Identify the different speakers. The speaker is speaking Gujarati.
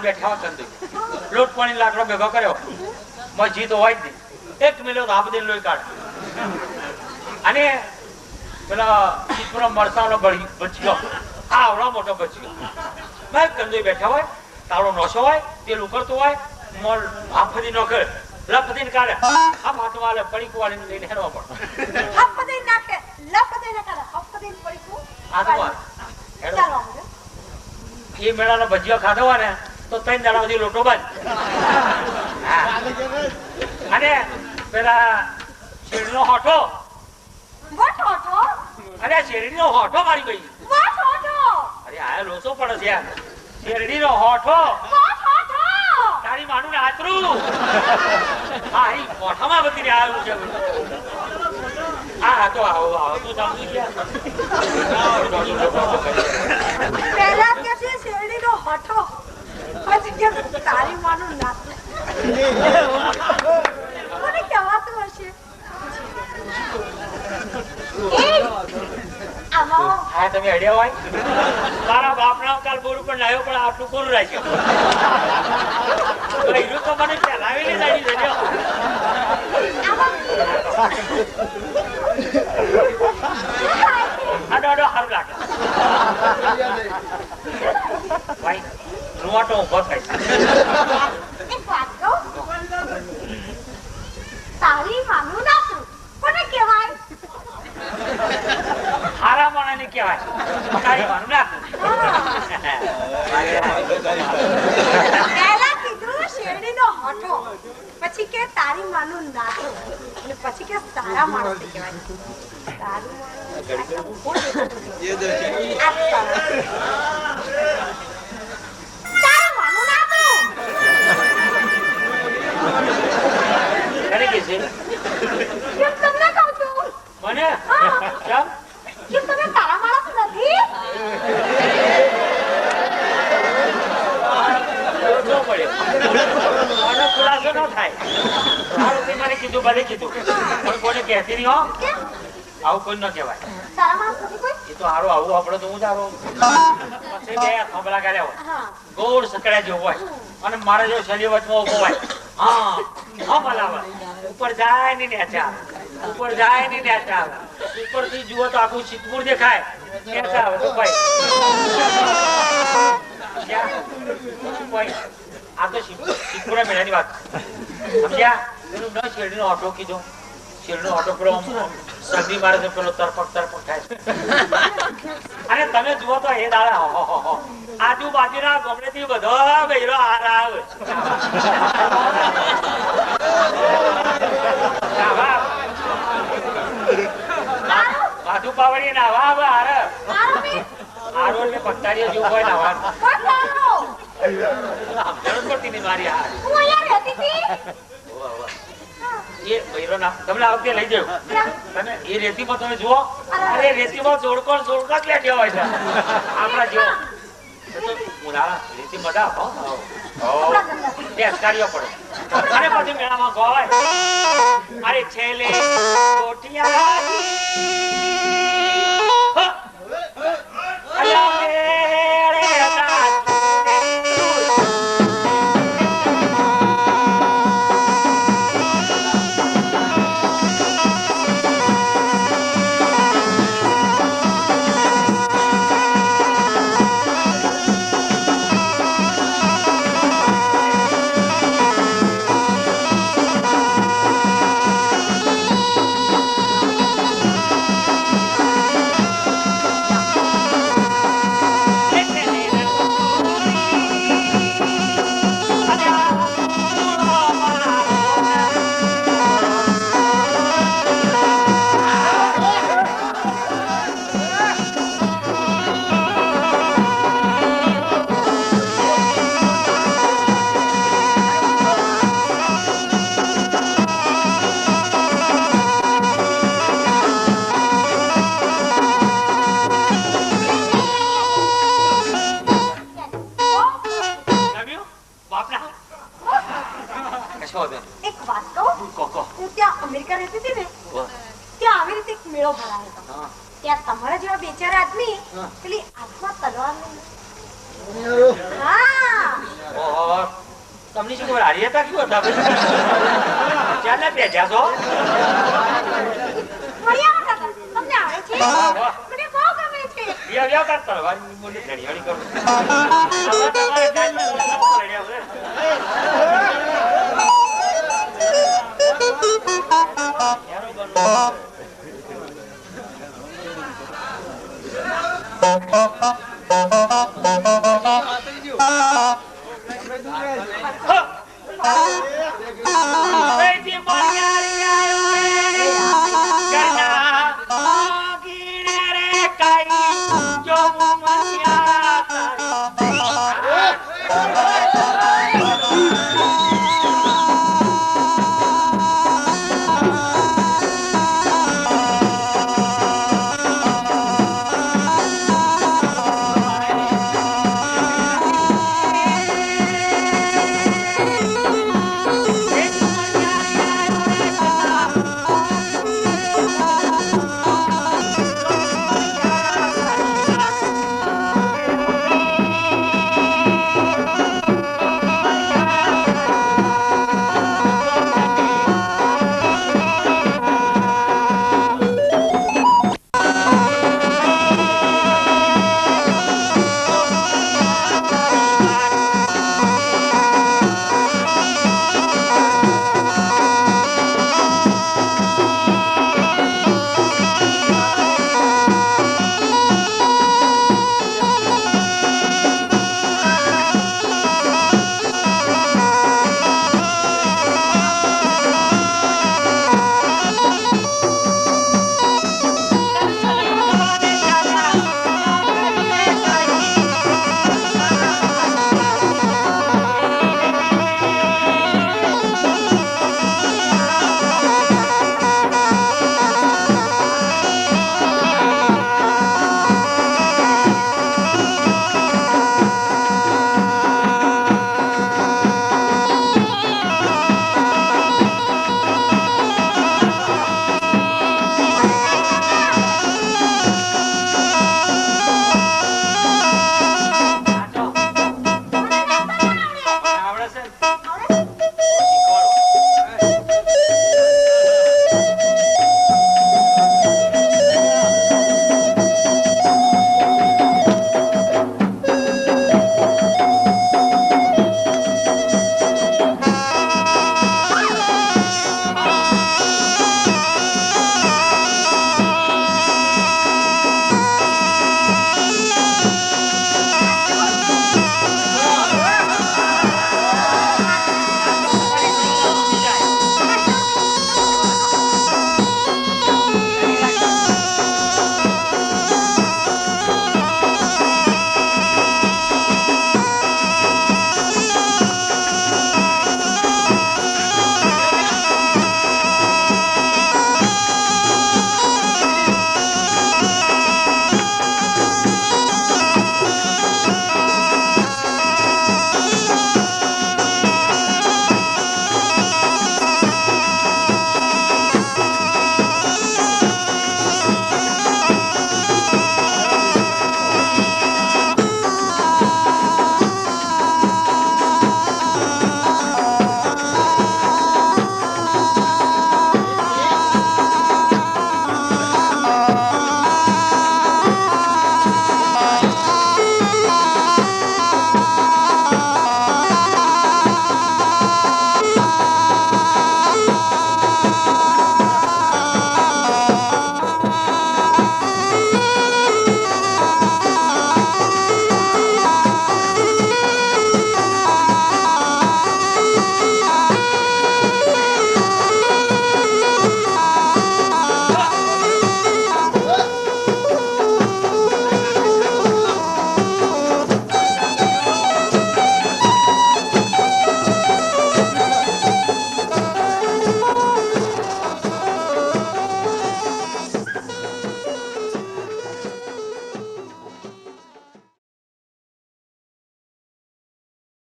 Speaker 1: બેઠા હોય કંદુ લોટ પાણી લાકડો ભેગો કર્યો મજી તો હોય જ નહીં એક મિલો તો આપદે લોહી કાઢ અને પેલા ચીકણો મરસાનો બચીયો આવડો મોટો બચીયો મેં કંદુ બેઠા હોય તાળો નોશો હોય તેલ ઉકળતું હોય મોલ આફદી નો કરે લપદીને કાઢે આ માટો વાલે પડીક વાળીને લઈને હેરવા પડે
Speaker 2: હપદીને નાખે લપદીને કાઢે હપદીને પડીકું
Speaker 1: આ તો ચાલો એ મેળાનો ભજીયો ખાધો હોય ને તો 3 દાડા સુધી લોટો બંધ અને પેલા શેરડીનો હોઠો અરે શેરડીનો હોઠો મારી ગઈ અરે આ લોચો પડે છે યાર શેરડીનો હોઠો તારી માનું ને આતરું હા એ હોઠામાં બધી આવ્યું છે હા તો આવો તો સમજી ગયા
Speaker 2: પહેલા કે છે શેરડીનો હોઠો પછી કે તારી માનું નાતું મને કહેવાતું હશે
Speaker 1: હા તમે અડ્યા હોય મારા બાપના કાલ બોર ઉપર લાવ્યો પણ આટલું કોણ રાખ્યો તો મને ચલાવી લીધી આડો હારું લાગે ભાઈ રૂવાટો ઉભો થાય
Speaker 2: એક વાત કહું તારી માનું નાતું કોને કહેવાય
Speaker 1: હારા માણસને કહેવાય તારી માનું નાતું
Speaker 2: પહેલા કીધું શેરડીનો હોઠો પછી કે તારી માનું નાતું અને પછી કે તારા માણસને કહેવાય તારું માનું નાતું
Speaker 1: કરે કે છે
Speaker 2: કેમ તમને કહું છું
Speaker 1: મને કેમ
Speaker 2: કેમ તમે તારા માણસ નથી
Speaker 1: ખુલાસો ન થાય મને કીધું ભલે કીધું પણ કોને કહેતી નહીં હો આવું કોઈ ન કહેવાય
Speaker 2: તારા માણસ નથી કોઈ
Speaker 1: એ તો હારું આવું આપડે તો હું જ હારું પછી બે થોબલા કર્યા હોય ગોળ સકડા જેવું હોય અને મારે જો શરીર વચમાં ઉભો હોય હા બરાબર ઉપર જાય ને નેચા ઉપર જાય ને નેચા ઉપર થી જુઓ તો આખું સિદ્ધપુર દેખાય નેચા આવે તો ભાઈ આ તો સિદ્ધપુરા મેળાની વાત સમજ્યા પેલું ન શેરડીનો ઓટો કીધો શેરડીનો ઓટો પેલો શરદી મારે તો પેલો તરપક થાય અને તમે જુઓ તો એ દાડા આજુબાજુના ગમડેથી બધા બૈરો હાર આવે માથું પાવડી નાવા હાર આરો ને પત્તારીઓ જેવું હોય નાવા પડતી નહીં મારી હાર એ બૈરો ના તમને આ વખતે લઈ જાવ તમે એ રેતીમાં તમે જુઓ અરે રેતીમાં જોડકો જ બેઠ્યો હોય છે આપણા જેવો રેતી મજા પડે અને પછી મેળામાં ગવાય અરે છેલ્લે તમારા જેવા બેચારા આદમી પેલી હાથમાં તલવાર લઈને ની શું ખબર હારી હતા શું હતા ચાલે બે જાજો
Speaker 2: મળ્યા કાકા તમને આવે છે મને બહુ ગમે છે
Speaker 1: યા કરતા વારી બોલી ધડી હળી કરું તમારે